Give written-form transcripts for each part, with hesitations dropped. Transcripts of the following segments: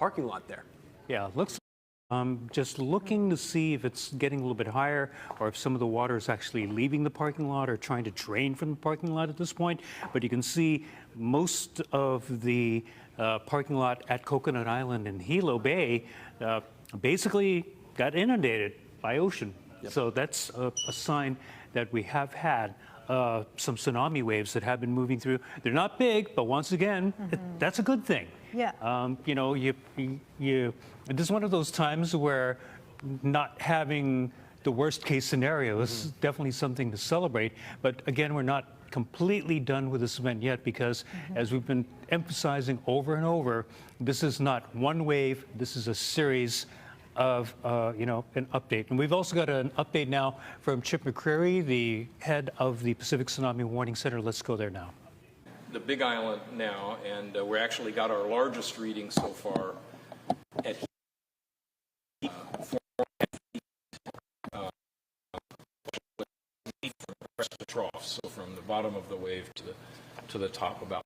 parking lot there. Yeah, looks. Just looking to see if it's getting a little bit higher or if some of the water is actually leaving the parking lot or trying to drain from the parking lot at this point. But you can see most of the parking lot at Coconut Island and Hilo Bay basically got inundated by ocean. Yep. So that's a sign that we have had some tsunami waves that have been moving through. They're not big, but once again, that's a good thing. Yeah. You know, this is one of those times where not having the worst case scenario is definitely something to celebrate. But again, we're not completely done with this event yet because as we've been emphasizing over and over, this is not one wave, this is a series of, you know, an update. And we've also got an update now from Chip McCreary, the head of the Pacific Tsunami Warning Center. Let's go there now. The Big Island now, and we actually got our largest reading so far at 4 feet from crest to trough, so from the bottom of the wave to the top about.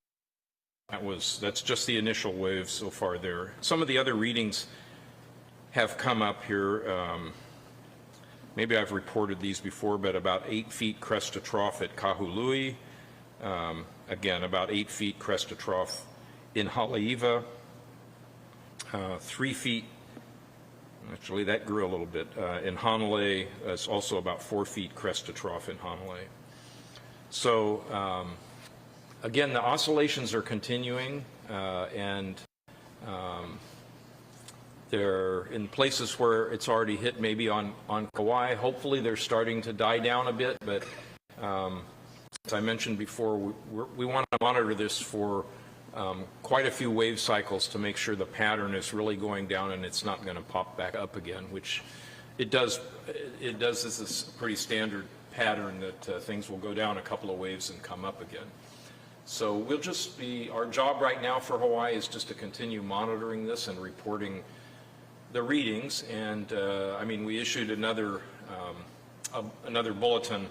That's just the initial wave so far there. Some of the other readings have come up here. Maybe I've reported these before, but about 8 feet crest to trough at Kahului. Again, about 8 feet crest to trough in Haleiwa. 3 feet, actually that grew a little bit, in Hanalei. It's also about 4 feet crest to trough in Hanalei. So again, the oscillations are continuing, and they're in places where it's already hit, maybe on Kauai. Hopefully they're starting to die down a bit, but as I mentioned before, we want to monitor this for quite a few wave cycles to make sure the pattern is really going down and it's not going to pop back up again, which it does. This is a pretty standard pattern that things will go down a couple of waves and come up again. So we'll just be, our job right now for Hawaii is just to continue monitoring this and reporting the readings. And I mean, we issued another bulletin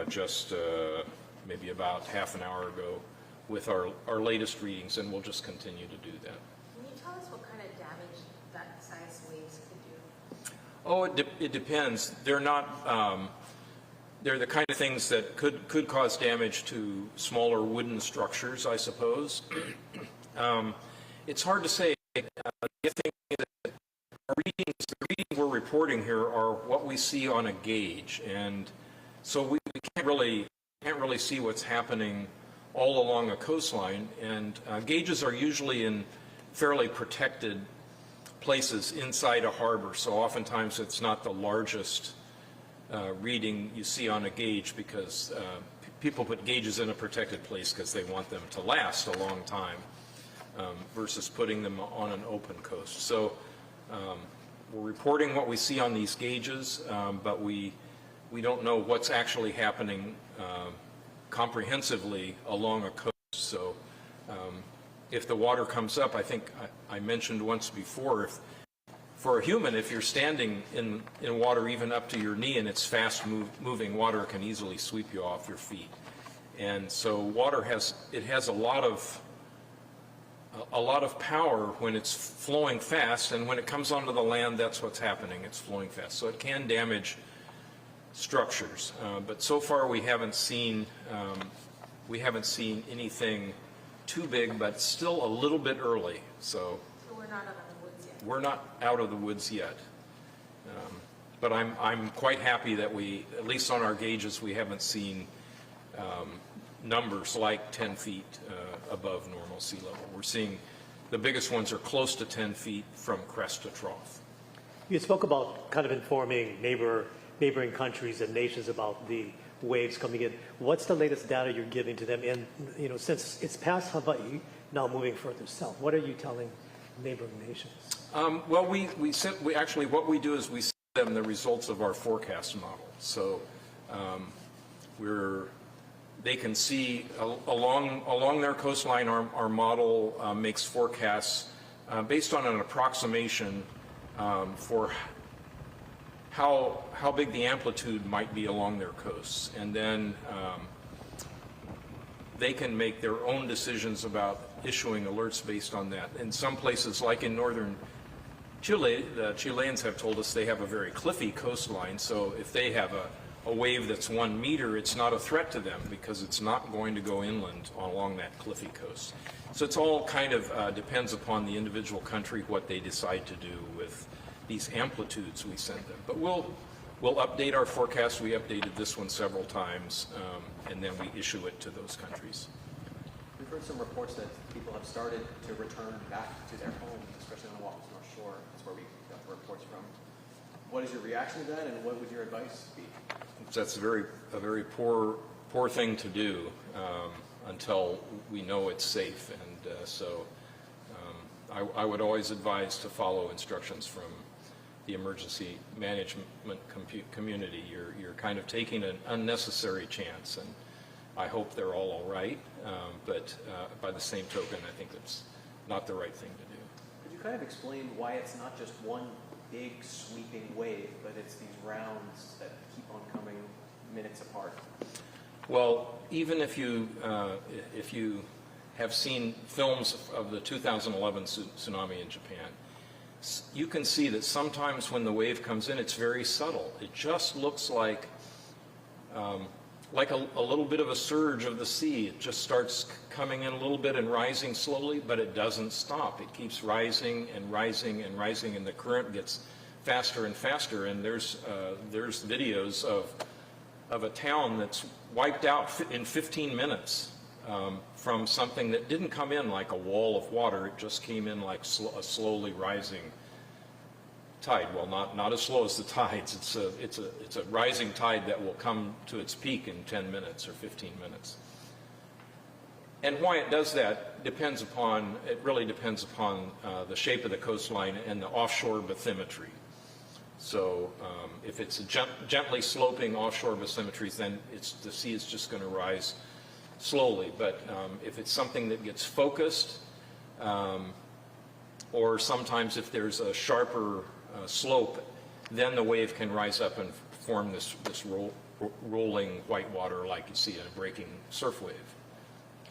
just maybe about half an hour ago with our latest readings, and we'll just continue to do that. Can you tell us what kind of damage that size waves could do? Oh, it depends. They're not, they're the kind of things that could cause damage to smaller wooden structures, I suppose. It's hard to say. The thing is that the readings we're reporting here are what we see on a gauge, and so we can't really see what's happening all along a coastline. And gauges are usually in fairly protected places inside a harbor, so oftentimes it's not the largest reading you see on a gauge, because people put gauges in a protected place because they want them to last a long time, versus putting them on an open coast. So we're reporting what we see on these gauges, but we don't know what's actually happening comprehensively along a coast. So if the water comes up, I think I mentioned once before, for a human, if you're standing in water even up to your knee and it's fast moving, water can easily sweep you off your feet. And so water has a lot of power when it's flowing fast, and when it comes onto the land, that's what's happening. It's flowing fast, so it can damage structures. But so far we haven't seen anything too big, but still a little bit early. So we're not out of the woods yet. We're not out of the woods yet. But I'm quite happy that we, at least on our gauges, we haven't seen numbers like 10 feet above normal sea level. We're seeing the biggest ones are close to 10 feet from crest to trough. You spoke about kind of informing neighboring countries and nations about the waves coming in. What's the latest data you're giving to them? And you know, since it's past Hawaii, now moving further south, what are you telling neighboring nations? Well, we actually, what we do is we send them the results of our forecast model. So they can see along their coastline. Our model makes forecasts based on an approximation for how big the amplitude might be along their coasts, and then they can make their own decisions about issuing alerts based on that. In some places, like in northern Chile, the Chileans have told us they have a very cliffy coastline, so if they have a wave that's 1 meter, it's not a threat to them because it's not going to go inland along that cliffy coast. So it's all kind of depends upon the individual country what they decide to do with these amplitudes we send them. But we'll update our forecast. We updated this one several times, and then we issue it to those countries. We've heard some reports that people have started to return back to their homes, especially on the Wabash North Shore. That's where we got the reports from. What is your reaction to that, and what would your advice be? That's a very poor thing to do until we know it's safe, and I would always advise to follow instructions from the emergency management community. You're kind of taking an unnecessary chance, and I hope they're all right, but by the same token, I think it's not the right thing to do. Could you kind of explain why it's not just one big sweeping wave, but it's these rounds that keep on coming minutes apart? Well, even if you have seen films of the 2011 tsunami in Japan, you can see that sometimes when the wave comes in, it's very subtle. It just looks like a little bit of a surge of the sea. It just starts coming in a little bit and rising slowly, but it doesn't stop. It keeps rising and rising and rising, and the current gets faster and faster. And there's videos of a town that's wiped out in 15 minutes from something that didn't come in like a wall of water. It just came in like a slowly rising tide. Well, not as slow as the tides. It's a rising tide that will come to its peak in 10 minutes or 15 minutes. And why it does that really depends upon the shape of the coastline and the offshore bathymetry. So if it's a gently sloping offshore bathymetries, then the sea is just going to rise slowly. But if it's something that gets focused, or sometimes if there's a sharper slope, then the wave can rise up and form this rolling white water like you see in a breaking surf wave.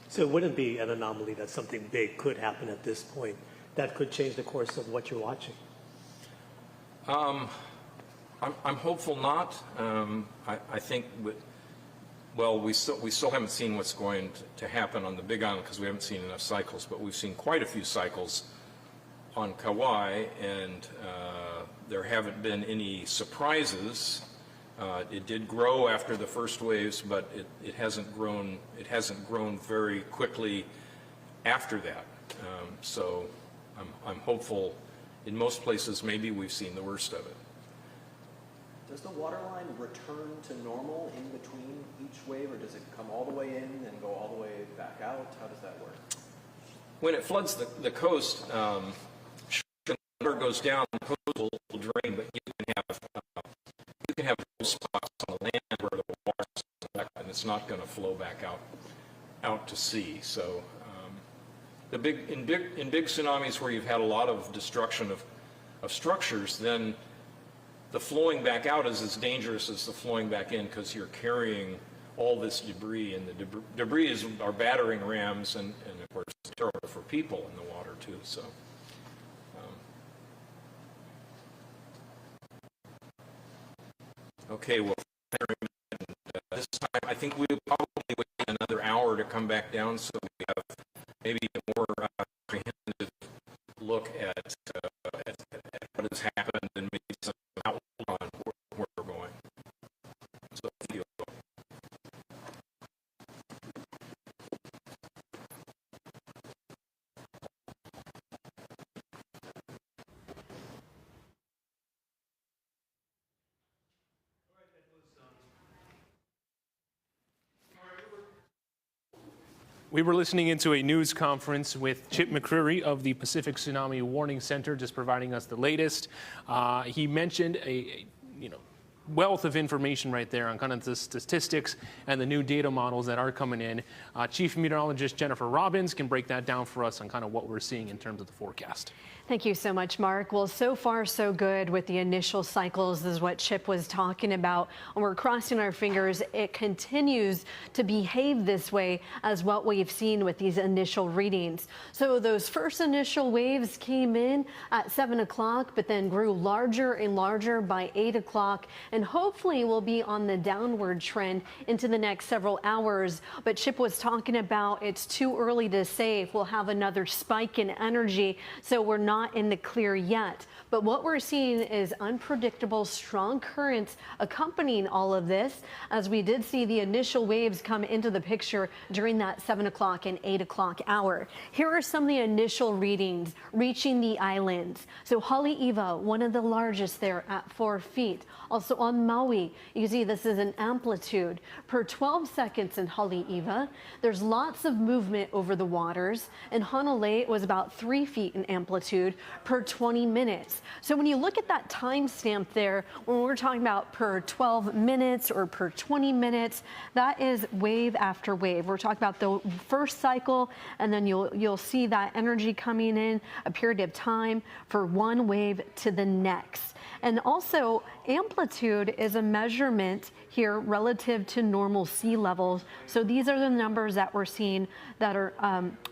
So it wouldn't be an anomaly that something big could happen at this point that could change the course of what you're watching? I'm hopeful not. I think we still haven't seen what's going to happen on the Big Island because we haven't seen enough cycles, but we've seen quite a few cycles on Kauai, and there haven't been any surprises. It did grow after the first waves, but it hasn't grown. It hasn't grown very quickly after that. So I'm hopeful. In most places, maybe we've seen the worst of it. Does the water line return to normal in between each wave, or does it come all the way in and go all the way back out? How does that work? When it floods the coast, the water goes down, the coast will drain, but you can have spots on the land where the water's back, and it's not going to flow back out to sea. So in big tsunamis where you've had a lot of destruction of structures, then the flowing back out is as dangerous as the flowing back in because you're carrying all this debris, and the debris are battering rams, and of course it's terrible for people in the water too. So. Okay, well, this time I think we'll probably wait another hour to come back down, so we have maybe a more comprehensive look at what has happened and maybe some outlook on where we're going. So if you We were listening into a news conference with Chip McCreary of the Pacific Tsunami Warning Center, just providing us the latest. He mentioned wealth of information right there on kind of the statistics and the new data models that are coming in. Chief Meteorologist Jennifer Robbins can break that down for us on kind of what we're seeing in terms of the forecast. Thank you so much, Mark. Well, so far, so good with the initial cycles, is what Chip was talking about. And we're crossing our fingers it continues to behave this way as what we've seen with these initial readings. So those first initial waves came in at 7 o'clock, but then grew larger and larger by 8 o'clock, and hopefully will be on the downward trend into the next several hours. But Chip was talking about it's too early to say if we'll have another spike in energy, so we're not in the clear yet. But what we're seeing is unpredictable, strong currents accompanying all of this, as we did see the initial waves come into the picture during that 7 o'clock and 8 o'clock hour. Here are some of the initial readings reaching the islands. So Haleiwa, one of the largest there at 4 feet. Also on Maui, you can see this is an amplitude per 12 seconds in Haleiwa. There's lots of movement over the waters. In Honolulu, it was about 3 feet in amplitude per 20 minutes. So when you look at that timestamp there, when we're talking about per 12 minutes or per 20 minutes, that is wave after wave. We're talking about the first cycle, and then you'll see that energy coming in a period of time for one wave to the next. And also, amplitude is a measurement here relative to normal sea levels. So these are the numbers that we're seeing that are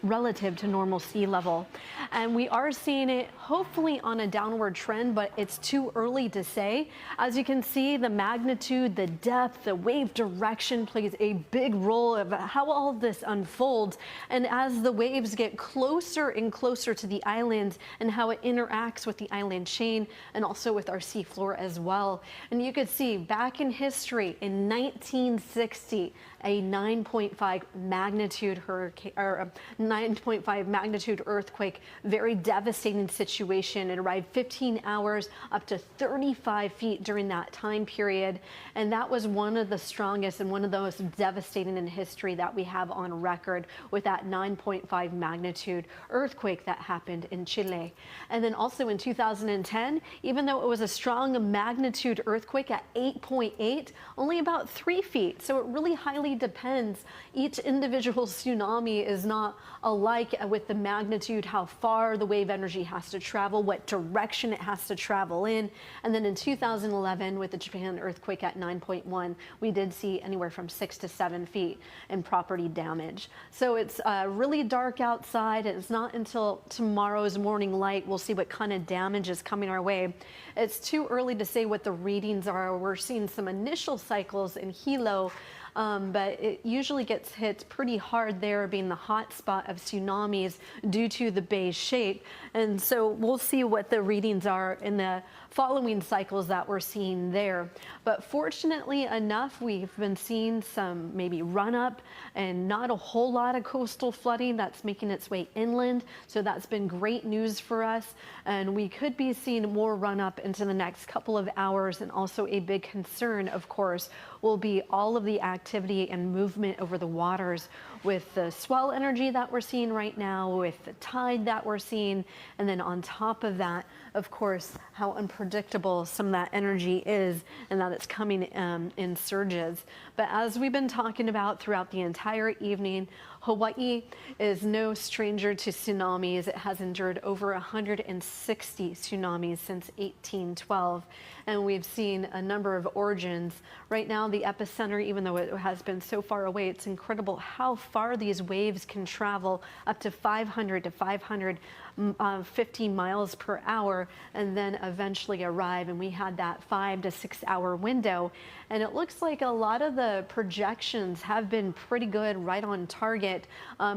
relative to normal sea level. And we are seeing it hopefully on a downward trend, but it's too early to say. As you can see, the magnitude, the depth, the wave direction plays a big role of how all of this unfolds. And as the waves get closer and closer to the island and how it interacts with the island chain and also with our seafloor as well. And you could see back in history in 1960, a 9.5 magnitude hurricane or a 9.5 magnitude earthquake, very devastating situation. It arrived 15 hours up to 35 feet during that time period. And that was one of the strongest and one of the most devastating in history that we have on record, with that 9.5 magnitude earthquake that happened in Chile. And then also in 2010, even though it was a strong magnitude earthquake at 8.8, only about 3 feet. So it really highly depends. Each individual tsunami is not alike with the magnitude, how far the wave energy has to travel, what direction it has to travel in. And then in 2011, with the Japan earthquake at 9.1, we did see anywhere from 6 to 7 feet in property damage. So it's really dark outside. It's not until tomorrow's morning light we'll see what kind of damage is coming our way. It's too early to say what the readings are. We're seeing some initial cycles in Hilo, but it usually gets hit pretty hard there, being the hot spot of tsunamis due to the bay's shape. And so we'll see what the readings are in the following cycles that we're seeing there. But fortunately enough, we've been seeing some maybe run up and not a whole lot of coastal flooding that's making its way inland. So that's been great news for us. And we could be seeing more run up into the next couple of hours. And also a big concern, of course, will be all of the activity and movement over the waters with the swell energy that we're seeing right now, with the tide that we're seeing, and then on top of that, of course, how unpredictable some of that energy is and that it's coming in surges. But as we've been talking about throughout the entire evening, Hawaii is no stranger to tsunamis. It has endured over 160 tsunamis since 1812, and we've seen a number of origins. Right now, the epicenter, even though it has been so far away, it's incredible how far these waves can travel, up to 500 to 550 miles per hour, and then eventually arrive. And we had that 5 to 6 hour window. And it looks like a lot of the projections have been pretty good, right on target.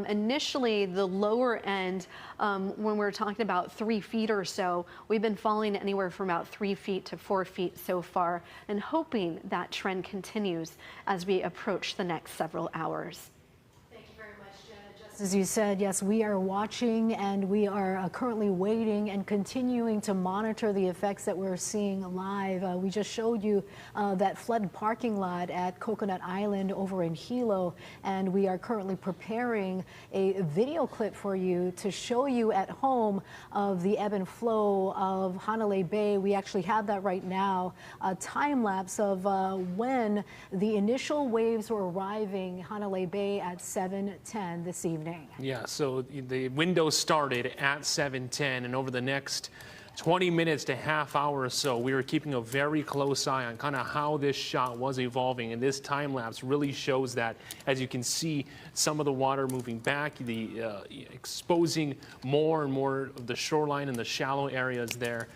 Initially, the lower end, when we're talking about 3 feet or so, we've been falling anywhere from about 3 feet to 4 feet so far, and hoping that trend continues as we approach the next several hours. Thank you very much, Jenna. Just As you said, yes, we are watching and we are currently waiting and continuing to monitor the effects that we're seeing live. We just showed you that flooded parking lot at Coconut Island over in Hilo, and we are currently preparing a video clip for you to show you at home of the ebb and flow of Hanalei Bay. We actually have that right now, a time lapse of when the initial waves were arriving Hanalei Bay at 7:10 this evening. Yeah, so the window started at 7:10, and over the next 20 minutes to half hour or so, we were keeping a very close eye on kind of how this shot was evolving, and this time lapse really shows that. As you can see, some of the water moving back, exposing more and more of the shoreline and the shallow areas there.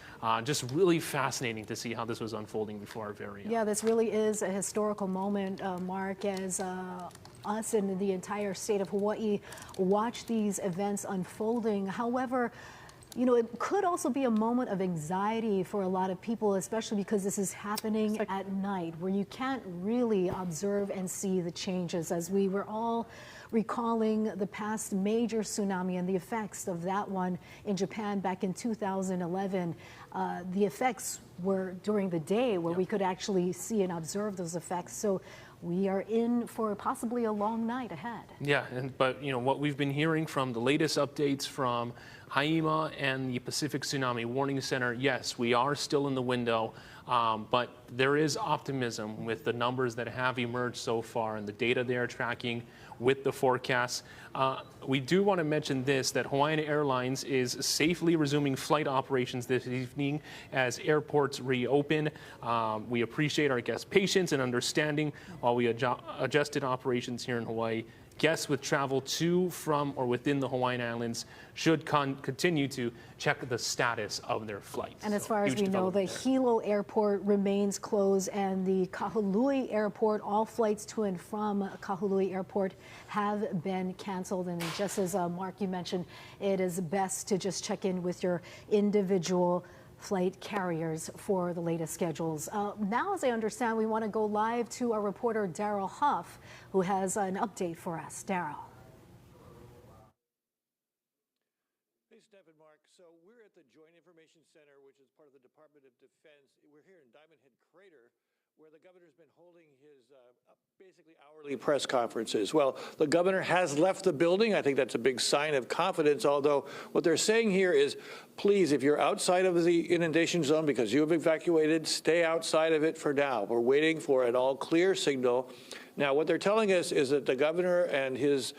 Just really fascinating to see how this was unfolding before our very eyes. Yeah, this really is a historical moment, Mark, as us and the entire state of Hawaii watch these events unfolding. However, you know, it could also be a moment of anxiety for a lot of people, especially because this is happening at night where you can't really observe and see the changes, as we were all recalling the past major tsunami and the effects of that one in Japan back in 2011. The effects were during the day where we could actually see and observe those effects. So we are in for possibly a long night ahead. Yeah, but you know what we've been hearing from the latest updates from Haima and the Pacific Tsunami Warning Center, yes, we are still in the window, but there is optimism with the numbers that have emerged so far and the data they are tracking with the forecasts. We do want to mention this, that Hawaiian Airlines is safely resuming flight operations this evening as airports reopen. We appreciate our guests' patience and understanding while we adjusted operations here in Hawaii. Guests with travel to, from, or within the Hawaiian Islands should continue to check the status of their flights. And as far as we know, the Hilo airport remains closed, and the Kahului airport, all flights to and from Kahului airport have been canceled. And just as Mark, you mentioned, it is best to just check in with your individual flight carriers for the latest schedules. Now, as I understand, we want to go live to our reporter Daryl Huff, who has an update for us. Daryl. Hey, Steph and Mark. So we're at the Joint Information Center, which is part of the Department of Defense. We're here in Diamond Head Crater, where the governor's been holding his basically hourly press conferences. Well, the governor has left the building. I think that's a big sign of confidence, although what they're saying here is, please, if you're outside of the inundation zone because you have evacuated, stay outside of it for now. We're waiting for an all clear signal. Now, what they're telling us is that the governor and his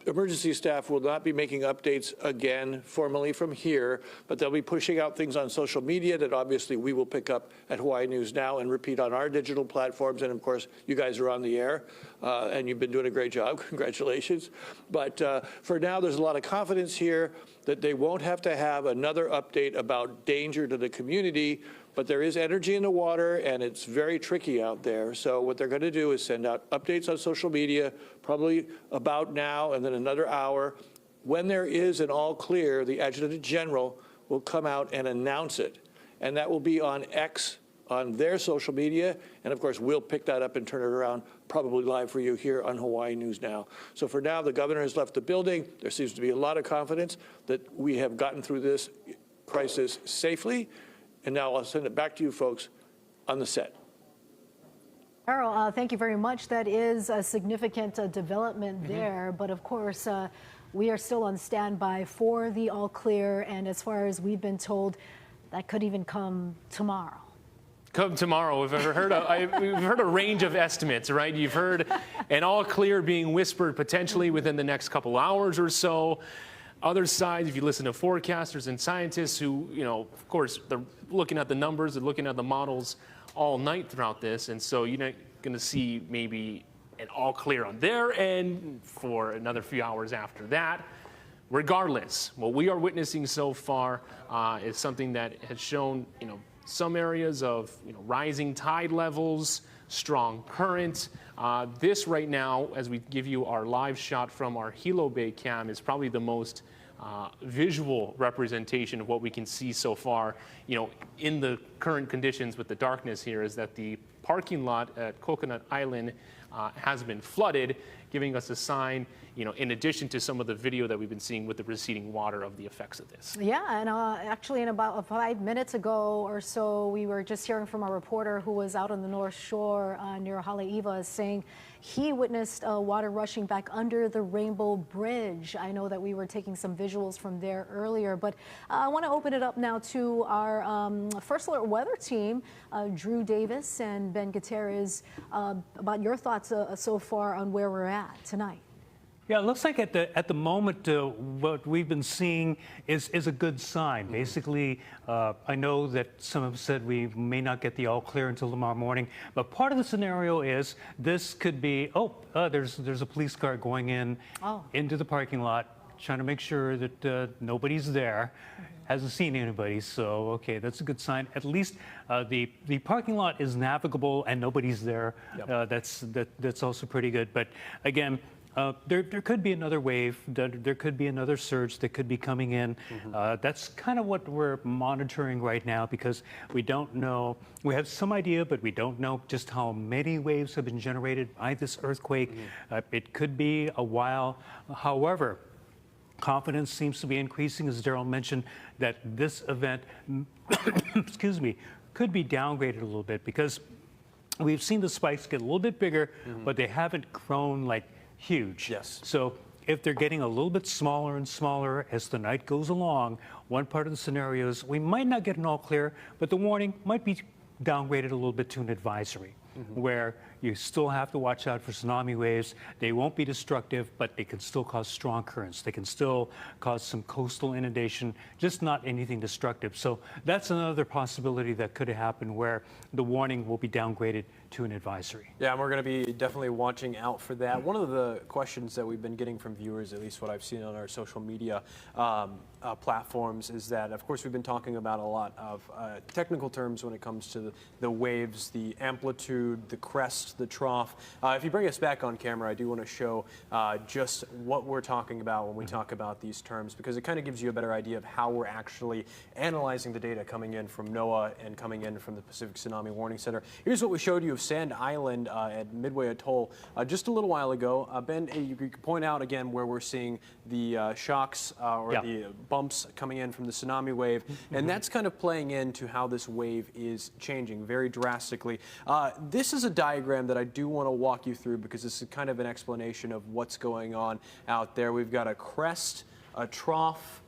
emergency staff will not be making updates again formally from here, but they'll be pushing out things on social media that obviously we will pick up at Hawaii News Now and repeat on our digital platforms. And of course, you guys are on the air and you've been doing a great job. Congratulations. But for now, there's a lot of confidence here that they won't have to have another update about danger to the community. But there is energy in the water, and it's very tricky out there. So what they're going to do is send out updates on social media, probably about now, and then another hour. When there is an all clear, the Adjutant General will come out and announce it. And that will be on X, on their social media. And of course, we'll pick that up and turn it around, probably live for you here on Hawaii News Now. So for now, the governor has left the building. There seems to be a lot of confidence that we have gotten through this crisis safely. And now I'll send it back to you folks on the set. Daryl, thank you very much. That is a significant development there. But of course, we are still on standby for the all clear. And as far as we've been told, that could even come tomorrow. Come tomorrow. We've heard a range of estimates, right? You've heard an all clear being whispered potentially within the next couple hours or so. Other sides, if you listen to forecasters and scientists who, you know, of course, they're looking at the numbers and looking at the models all night throughout this. And so you're not going to see maybe an all clear on their end for another few hours after that. Regardless, what we are witnessing so far is something that has shown, you know, some areas of, you know, rising tide levels, strong current. This right now, as we give you our live shot from our Hilo Bay cam, is probably the most visual representation of what we can see so far, you know, in the current conditions with the darkness here, is that the parking lot at Coconut Island has been flooded, giving us a sign, in addition to some of the video that we've been seeing with the receding water of the effects of this. Yeah, and actually in about 5 minutes ago or so, we were just hearing from a reporter who was out on the North Shore near Haleiwa saying he witnessed water rushing back under the Rainbow Bridge. I know that we were taking some visuals from there earlier, but I want to open it up now to our First Alert weather team, Drew Davis and Ben Gutierrez, about your thoughts so far on where we're at tonight. Yeah, it looks like at the moment what we've been seeing is a good sign. Basically, I know that some have said we may not get the all clear until tomorrow morning, but part of the scenario is this could be, there's a police car going into the parking lot, trying to make sure that nobody's there. Hasn't seen anybody, so okay, that's a good sign. At least the parking lot is navigable and nobody's there. Yep. That's also pretty good. But again, there could be another wave. There could be another surge that could be coming in. That's kind of what we're monitoring right now because we don't know. We have some idea, but we don't know just how many waves have been generated by this earthquake. It could be a while. However, confidence seems to be increasing, as Daryl mentioned, that this event, excuse me, could be downgraded a little bit because we've seen the spikes get a little bit bigger, but they haven't grown like huge. Yes. So if they're getting a little bit smaller and smaller as the night goes along, one part of the scenario is we might not get an all clear, but the warning might be downgraded a little bit to an advisory, where you still have to watch out for tsunami waves. They won't be destructive, but they can still cause strong currents. They can still cause some coastal inundation, just not anything destructive. So that's another possibility that could happen where the warning will be downgraded to an advisory. Yeah, and we're going to be definitely watching out for that. One of the questions that we've been getting from viewers, at least what I've seen on our social media platforms, is that, of course, we've been talking about a lot of technical terms when it comes to the waves, the amplitude, the crest, the trough. If you bring us back on camera, I do want to show just what we're talking about when we talk about these terms, because it kind of gives you a better idea of how we're actually analyzing the data coming in from NOAA and coming in from the Pacific Tsunami Warning Center. Here's what we showed you of Sand Island at Midway Atoll just a little while ago. Ben, you could point out again where we're seeing the shocks the bumps coming in from the tsunami wave, and that's kind of playing into how this wave is changing very drastically. This is a diagram that I do want to walk you through because this is kind of an explanation of what's going on out there. We've got a crest, a trough,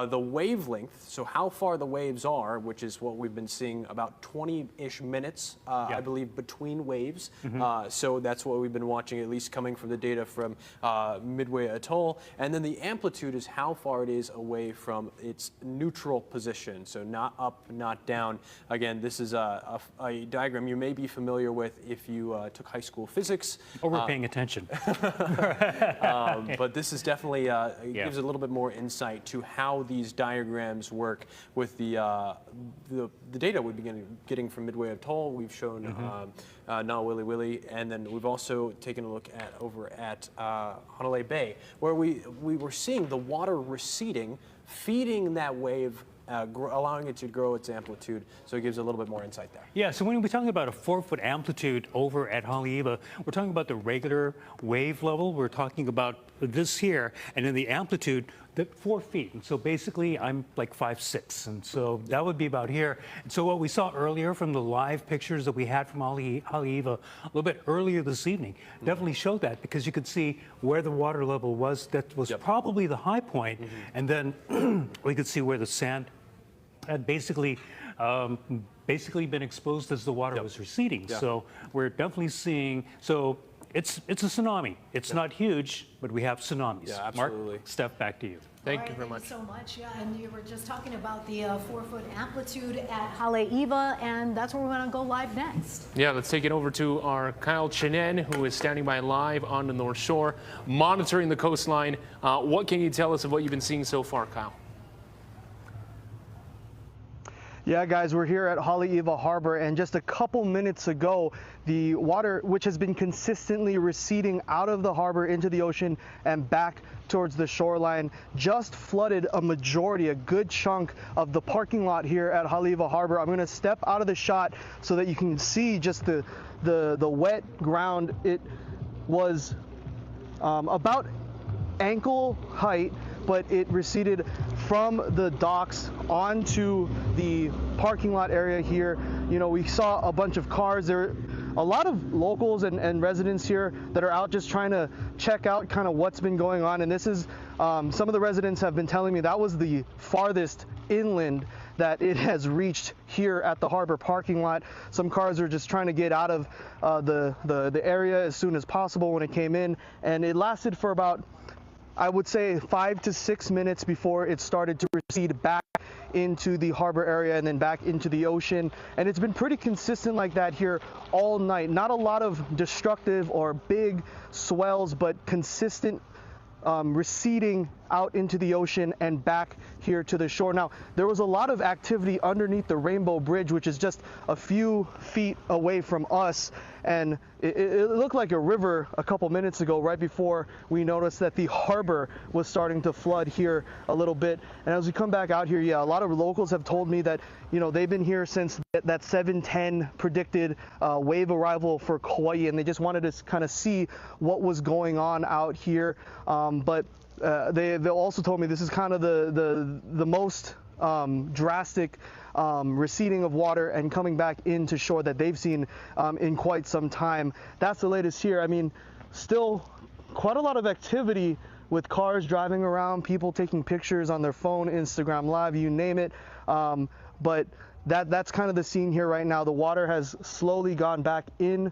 the wavelength, so how far the waves are, which is what we've been seeing, about 20-ish minutes, I believe, between waves. So that's what we've been watching, at least coming from the data from Midway Atoll. And then the amplitude is how far it is away from its neutral position, so not up, not down. Again, this is a diagram you may be familiar with if you took high school physics. Or we're paying attention. But this is definitely, gives a little bit more insight to how these diagrams work with the data we've been getting from Midway Atoll. We've shown Na Willy Willy, and then we've also taken a look at over at Hanalei Bay, where we were seeing the water receding, feeding that wave, allowing it to grow its amplitude, so it gives a little bit more insight there. Yeah, so when we're talking about a 4-foot amplitude over at Haleiwa, we're talking about the regular wave level. We're talking about this here, and then the amplitude, 4 feet. And so basically, I'm like 5'6", and so that would be about here. And so what we saw earlier from the live pictures that we had from Haleiwa a little bit earlier this evening definitely showed that, because you could see where the water level was. That was probably the high point, and then we could see where the sand had basically been exposed as the water was receding. So we're definitely seeing, so it's a tsunami. It's not huge, but we have tsunamis. Yeah, absolutely. Mark, Steph, back to you. Thank you very much. Thank you so much. Yeah, and you were just talking about the 4-foot amplitude at Haleiwa, and that's where we're going to go live next. Yeah, let's take it over to our Kyle Chinen, who is standing by live on the North Shore, monitoring the coastline. What can you tell us of what you've been seeing so far, Kyle? Yeah, guys, we're here at Haleiwa Harbor, and just a couple minutes ago, the water, which has been consistently receding out of the harbor into the ocean and back towards the shoreline, just flooded a good chunk of the parking lot here at Haleiwa Harbor. I'm going to step out of the shot so that you can see just the wet ground. was about ankle height, but it receded from the docks onto the parking lot area here. You know, we saw a bunch of cars. There are a lot of locals and residents here that are out just trying to check out kind of what's been going on. And this is, some of the residents have been telling me that was the farthest inland that it has reached here at the harbor parking lot. Some cars are just trying to get out of the area as soon as possible when it came in, and it lasted for about, I would say, 5 to 6 minutes before it started to recede back into the harbor area and then back into the ocean. And it's been pretty consistent like that here all night. Not a lot of destructive or big swells, but consistent receding out into the ocean and back here to the shore. Now, there was a lot of activity underneath the Rainbow Bridge, which is just a few feet away from us, and it looked like a river a couple minutes ago, right before we noticed that the harbor was starting to flood here a little bit. And as we come back out here, yeah, a lot of locals have told me that, you know, they've been here since that 7:10 predicted wave arrival for Kauai, and they just wanted to kind of see what was going on out here. But they also told me this is kind of the most drastic receding of water and coming back into shore that they've seen in quite some time. That's the latest here. I mean, still quite a lot of activity with cars driving around, people taking pictures on their phone, Instagram Live, you name it. But that's kind of the scene here right now. The water has slowly gone back in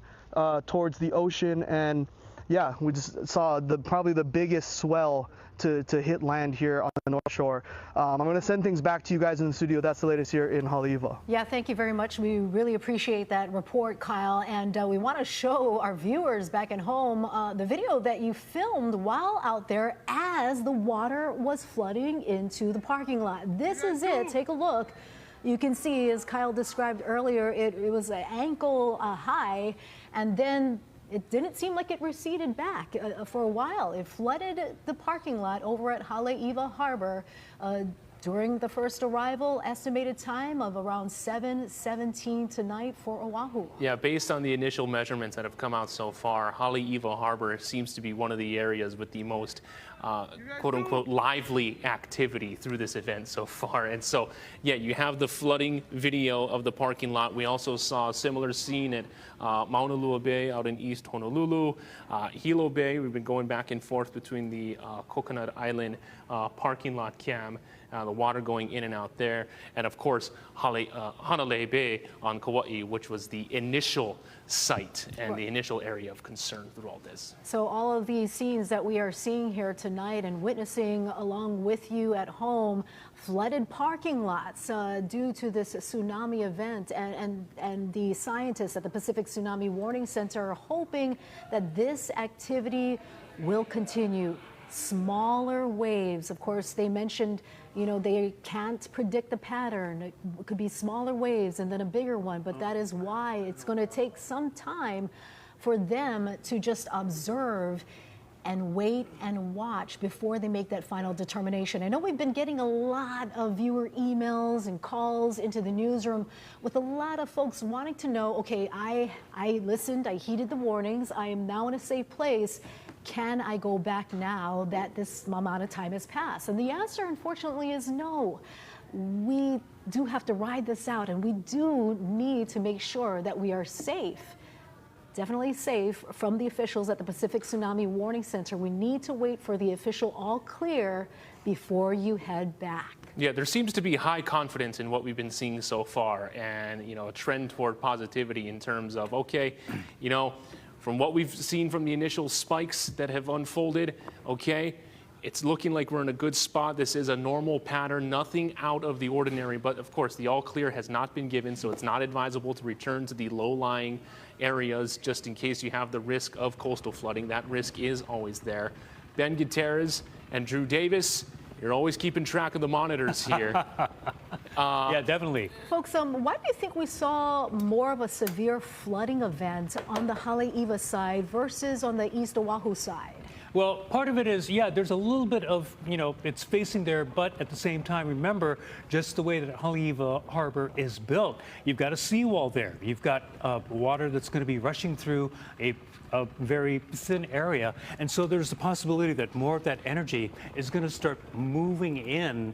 towards the ocean, and yeah, we just saw probably the biggest swell to hit land here on the North Shore. I'm going to send things back to you guys in the studio. That's the latest here in Haleiwa. Yeah, thank you very much. We really appreciate that report, Kyle. And we want to show our viewers back at home the video that you filmed while out there as the water was flooding into the parking lot. This is it. Take a look. You can see, as Kyle described earlier, it was an ankle high, and then it didn't seem like it receded back for a while. It flooded the parking lot over at Haleiwa Harbor during the first arrival, estimated time of around 7:17 tonight for Oahu. Yeah, based on the initial measurements that have come out so far, Haleiwa Harbor seems to be one of the areas with the most quote-unquote lively activity through this event so far. And so, yeah, you have the flooding video of the parking lot. We also saw a similar scene at Mauna Lua Bay out in East Honolulu. Hilo Bay, we've been going back and forth between the Coconut Island parking lot cam, the water going in and out there, and of course Hanalei Bay on Kauai, which was the initial site and the initial area of concern through all this. So all of these scenes that we are seeing here tonight and witnessing along with you at home, flooded parking lots due to this tsunami event, and the scientists at the Pacific Tsunami Warning Center are hoping that this activity will continue. Smaller waves, of course, they mentioned, you know, they can't predict the pattern. It could be smaller waves and then a bigger one, but that is why it's going to take some time for them to just observe and wait and watch before they make that final determination. I know we've been getting a lot of viewer emails and calls into the newsroom with a lot of folks wanting to know, okay, I listened, I heeded the warnings, I am now in a safe place. Can I go back now that this amount of time has passed? And the answer, unfortunately, is no. We do have to ride this out, and we do need to make sure that we are safe. Definitely safe from the officials at the Pacific Tsunami Warning Center. We need to wait for the official all clear before you head back. Yeah, there seems to be high confidence in what we've been seeing so far, and, you know, a trend toward positivity in terms of, okay, you know, from what we've seen from the initial spikes that have unfolded, okay, it's looking like we're in a good spot. This is a normal pattern, nothing out of the ordinary. But of course, the all clear has not been given, so it's not advisable to return to the low-lying areas just in case you have the risk of coastal flooding. That risk is always there. Ben Gutierrez and Drew Davis, you're always keeping track of the monitors here. Yeah, definitely. Folks, why do you think we saw more of a severe flooding event on the Haleiwa side versus on the East Oahu side? Well, part of it is, yeah, there's a little bit of, you know, it's facing there, but at the same time, remember just the way that Haleiwa Harbor is built. You've got a seawall there. You've got water that's going to be rushing through a a very thin area. And so there's the possibility that more of that energy is going to start moving in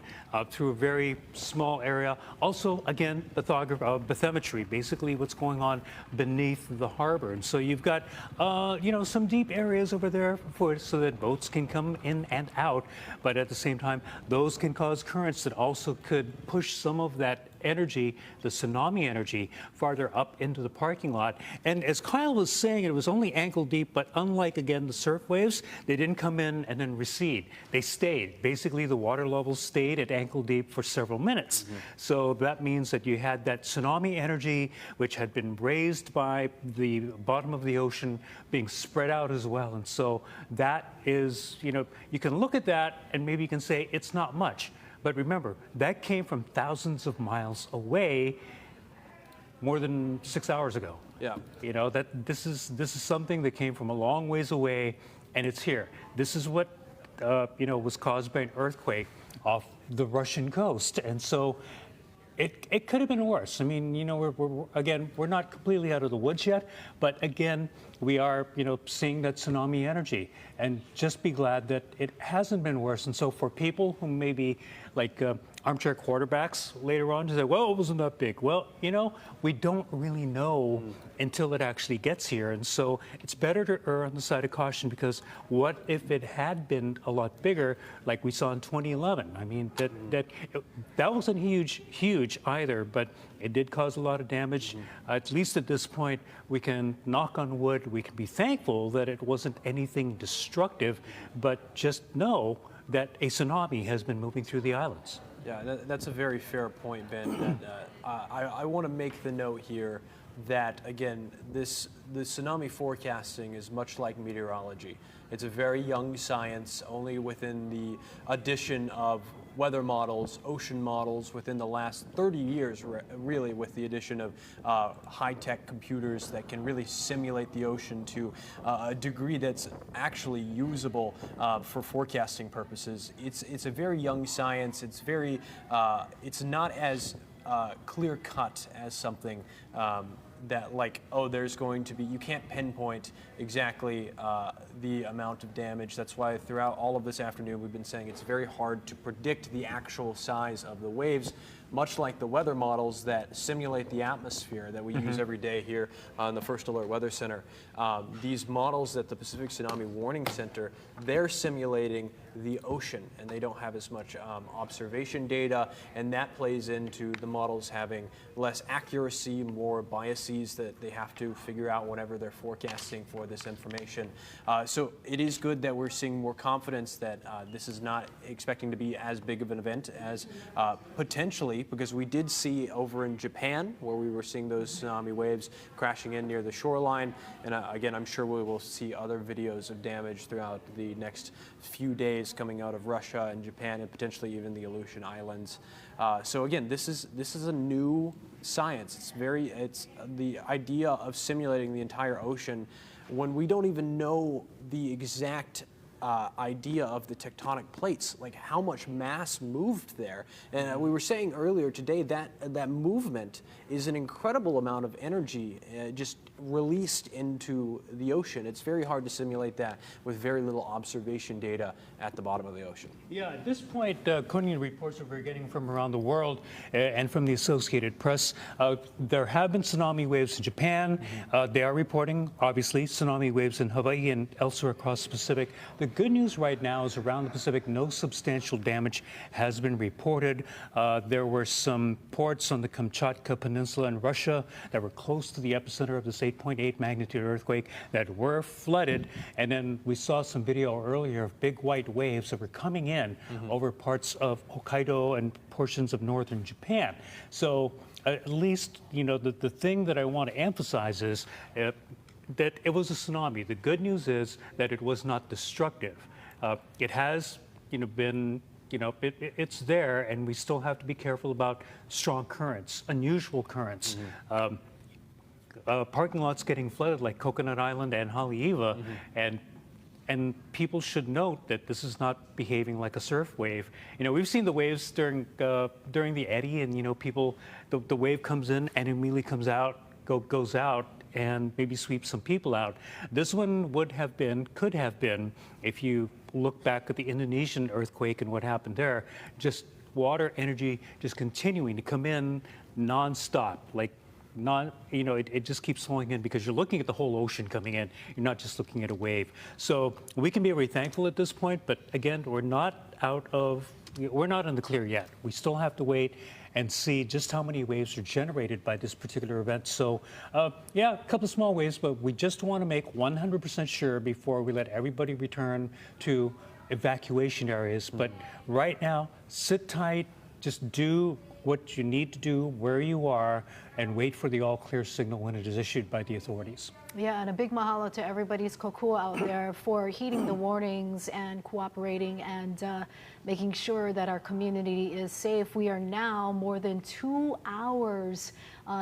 through a very small area. Also, again, bathymetry, basically what's going on beneath the harbor. And so you've got, some deep areas over there so that boats can come in and out. But at the same time, those can cause currents that also could push some of that energy, the tsunami energy, farther up into the parking lot. And as Kyle was saying, it was only ankle deep, but unlike, again, the surf waves, they didn't come in and then recede. They stayed. Basically, the water level stayed at ankle deep for several minutes. So that means that you had that tsunami energy, which had been raised by the bottom of the ocean, being spread out as well. And so that is, you can look at that and maybe you can say it's not much. But remember, that came from thousands of miles away more than 6 hours ago. Yeah. That this is something that came from a long ways away, and it's here. This is what was caused by an earthquake off the Russian coast, and so it could have been worse. I mean, we're not completely out of the woods yet, but again, we are, seeing that tsunami energy, and just be glad that it hasn't been worse. And so for people who may be like armchair quarterbacks later on to say, well, it wasn't that big. Well, we don't really know until it actually gets here. And so it's better to err on the side of caution, because what if it had been a lot bigger, like we saw in 2011? I mean, that wasn't huge either, but it did cause a lot of damage. At least at this point, we can knock on wood. We can be thankful that it wasn't anything destructive, but just know that a tsunami has been moving through the islands. Yeah, that's a very fair point, Ben. I want to make the note here that, again, the tsunami forecasting is much like meteorology. It's a very young science, only within the addition of weather models, ocean models, within the last 30 years, really, with the addition of high-tech computers that can really simulate the ocean to a degree that's actually usable for forecasting purposes. It's a very young science. It's it's not as clear-cut as something that, like, there's going to be, you can't pinpoint exactly the amount of damage. That's why throughout all of this afternoon we've been saying it's very hard to predict the actual size of the waves, much like the weather models that simulate the atmosphere that we use every day here on the First Alert Weather Center. These models at the Pacific Tsunami Warning Center, they're simulating the ocean, and they don't have as much observation data, and that plays into the models having less accuracy, more biases that they have to figure out whenever they're forecasting for this information. So it is good that we're seeing more confidence that this is not expecting to be as big of an event as potentially, because we did see over in Japan, where we were seeing those tsunami waves crashing in near the shoreline. And again, I'm sure we will see other videos of damage throughout the next few days coming out of Russia and Japan, and potentially even the Aleutian Islands. So again, this is a new science. It's the idea of simulating the entire ocean when we don't even know the exact idea of the tectonic plates, like how much mass moved there. And we were saying earlier today that movement is an incredible amount of energy just released into the ocean. It's very hard to simulate that with very little observation data at the bottom of the ocean. Yeah, at this point, according to reports that we're getting from around the world and from the Associated Press, there have been tsunami waves in Japan. They are reporting, obviously, tsunami waves in Hawaii and elsewhere across the Pacific. The good news right now is around the Pacific, no substantial damage has been reported. There were some ports on the Kamchatka Peninsula in Russia that were close to the epicenter of this 8.8 magnitude earthquake that were flooded. And then we saw some video earlier of big white waves that were coming in over parts of Hokkaido and portions of northern Japan. So at least, the thing that I want to emphasize is that it was a tsunami. The good news is that it was not destructive. It has, been, it's there, and we still have to be careful about strong currents, unusual currents. Parking lots getting flooded like Coconut Island and Haleiwa, and people should note that this is not behaving like a surf wave. We've seen the waves during the eddy, and people, the wave comes in and immediately goes out. and maybe sweep some people out. This one could have been, if you look back at the Indonesian earthquake and what happened there, just water energy just continuing to come in nonstop, like it just keeps flowing in because you're looking at the whole ocean coming in. You're not just looking at a wave. So we can be very thankful at this point, but again, we're not in the clear yet. We still have to wait and see just how many waves are generated by this particular event. So yeah, a couple of small waves, but we just want to make 100% sure before we let everybody return to evacuation areas. But right now, sit tight, just do what you need to do where you are and wait for the all clear signal when it is issued by the authorities. Yeah, and a big mahalo to everybody's kokua out there for heeding the warnings and cooperating and making sure that our community is safe. We are now more than 2 hours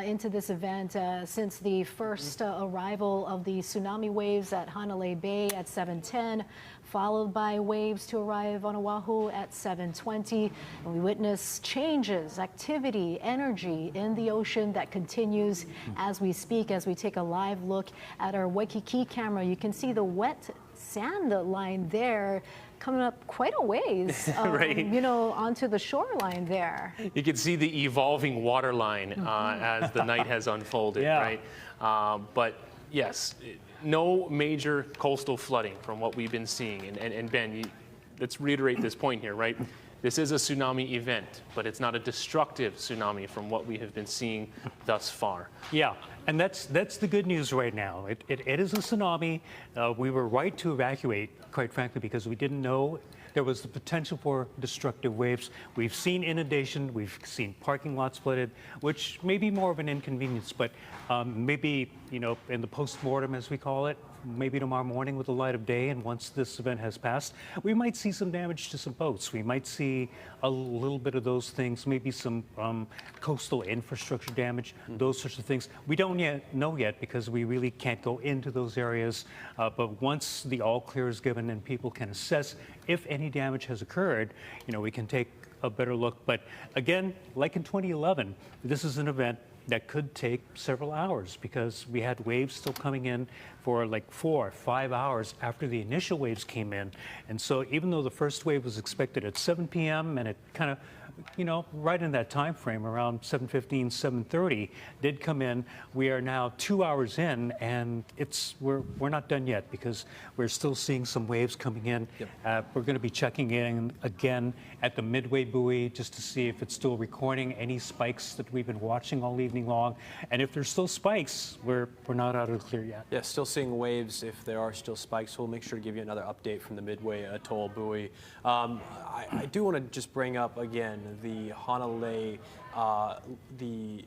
into this event since the first arrival of the tsunami waves at Hanalei Bay at 7:10, followed by waves to arrive on Oahu at 7:20. And we witness changes, activity, energy in the ocean that continues as we speak. As we take a live look at our Waikiki camera, you can see the wet sand line there coming up quite a ways, Right. Onto the shoreline there. You can see the evolving water line as the night has unfolded, Yeah. right? But yes, no major coastal flooding from what we've been seeing. And Ben, let's reiterate this point here, right? This is a tsunami event, but it's not a destructive tsunami from what we have been seeing thus far. Yeah, and that's the good news right now. It is a tsunami. We were right to evacuate, quite frankly, because we didn't know there was the potential for destructive waves. We've seen inundation, we've seen parking lots flooded, which may be more of an inconvenience, but maybe, in the post-mortem, as we call it, maybe tomorrow morning with the light of day, and once this event has passed, we might see some damage to some boats. We might see a little bit of those things, maybe some coastal infrastructure damage, those sorts of things. We don't know yet because we really can't go into those areas. But once the all clear is given and people can assess if any damage has occurred, we can take a better look. But again, like in 2011, this is an event that could take several hours because we had waves still coming in for like 4 or 5 hours after the initial waves came in. And so even though the first wave was expected at 7 p.m. and it kind of, right in that time frame around 7:15, 7:30 did come in, we are now 2 hours in and we're not done yet because we're still seeing some waves coming in. Yep. We're going to be checking in again at the midway buoy just to see if it's still recording any spikes that we've been watching all evening long. And if there's still spikes, we're not out of the clear yet. Yeah, still seeing waves. If there are still spikes, we'll make sure to give you another update from the Midway Atoll buoy. I do want to just bring up again the Hanalei, the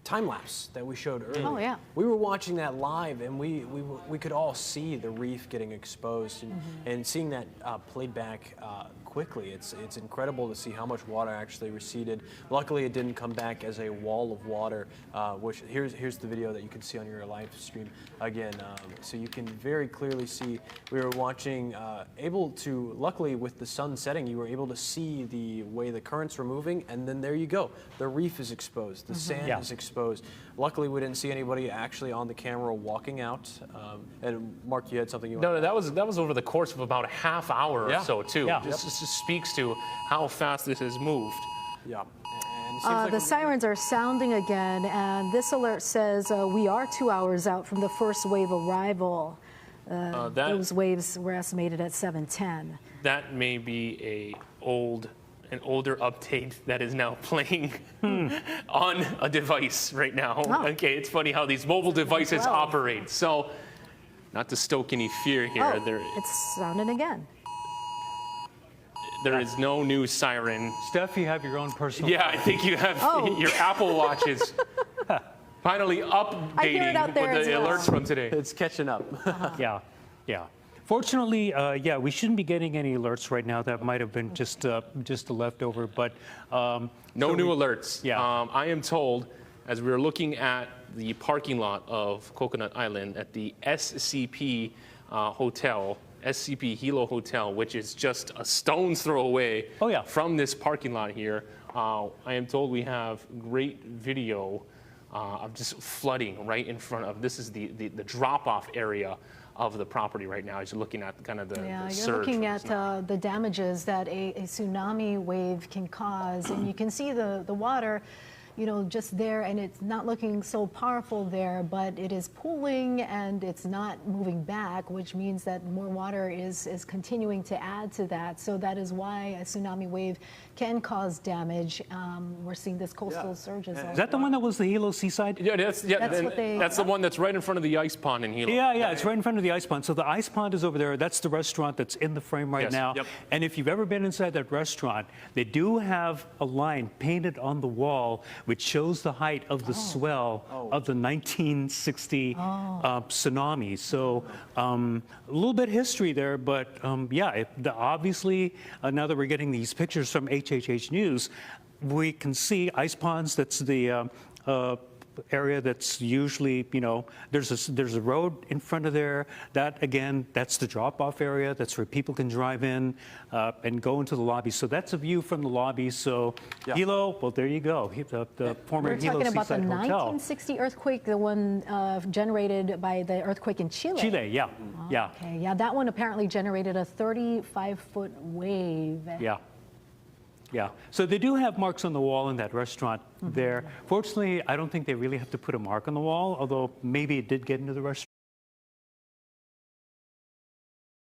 time lapse that we showed earlier. Oh, yeah. We were watching that live, and we could all see the reef getting exposed, and seeing that played back quickly. It's incredible to see how much water actually receded. Luckily, it didn't come back as a wall of water. Which here's the video that you can see on your live stream again. So you can very clearly see we were watching. Luckily, with the sun setting, you were able to see the way the currents were moving, and then there you go. The reef is exposed. The sand is exposed. Luckily, we didn't see anybody actually on the camera walking out. And Mark, you had something you wanted. No, that was over the course of about a half hour or so too. Yeah. This just speaks to how fast this has moved. Yeah. And it seems like The sirens are sounding again, and this alert says we are 2 hours out from the first wave arrival. Those waves were estimated at 7:10. That may be an older update that is now playing on a device right now. Oh. Okay, it's funny how these mobile devices operate. So, not to stoke any fear here, It's sounding again. there is no new siren. Steph, you have your own personal. Yeah, I think you have your Apple Watches finally updating out there with the as well. alerts from today. it's catching up. Yeah. Fortunately, we shouldn't be getting any alerts right now. That might have been just a leftover, but No new alerts. Yeah. I am told, as we were looking at the parking lot of Coconut Island at the SCP Hotel, SCP Hilo Hotel, which is just a stone's throw away from this parking lot here. I am told we have great video of just flooding right in front of, this is the drop-off area of the property right now as you're looking at kind of the Yeah, surge. you're looking from at the damages that a tsunami wave can cause, and you can see the water, you know, just there, and it's not looking so powerful there, but it is pooling and it's not moving back, which means that more water is continuing to add to that. So that is why a tsunami wave can cause damage. We're seeing this coastal surges. Is that the one that was the Hilo Seaside? Yeah, that's what they- the one that's right in front of the ice pond in Hilo. Yeah, it's right in front of the ice pond. So the ice pond is over there. That's the restaurant that's in the frame right Yes, now. yep. And if you've ever been inside that restaurant, they do have a line painted on the wall which shows the height of the swell of the 1960 tsunami. So a little bit of history there, but obviously now that we're getting these pictures from HHH News, we can see ice ponds. That's the area that's usually, you know, there's a road in front of there. That, again, that's the drop-off area. That's where people can drive in and go into the lobby. So that's a view from the lobby. So Hilo, well, there you go. The former We're Hilo talking about the Seaside Hotel. 1960 earthquake, the one generated by the earthquake in Chile. Chile, yeah. Yeah. Okay, yeah, that one apparently generated a 35-foot wave. Yeah. Yeah. So they do have marks on the wall in that restaurant there. Fortunately, I don't think they really have to put a mark on the wall, although maybe it did get into the restaurant.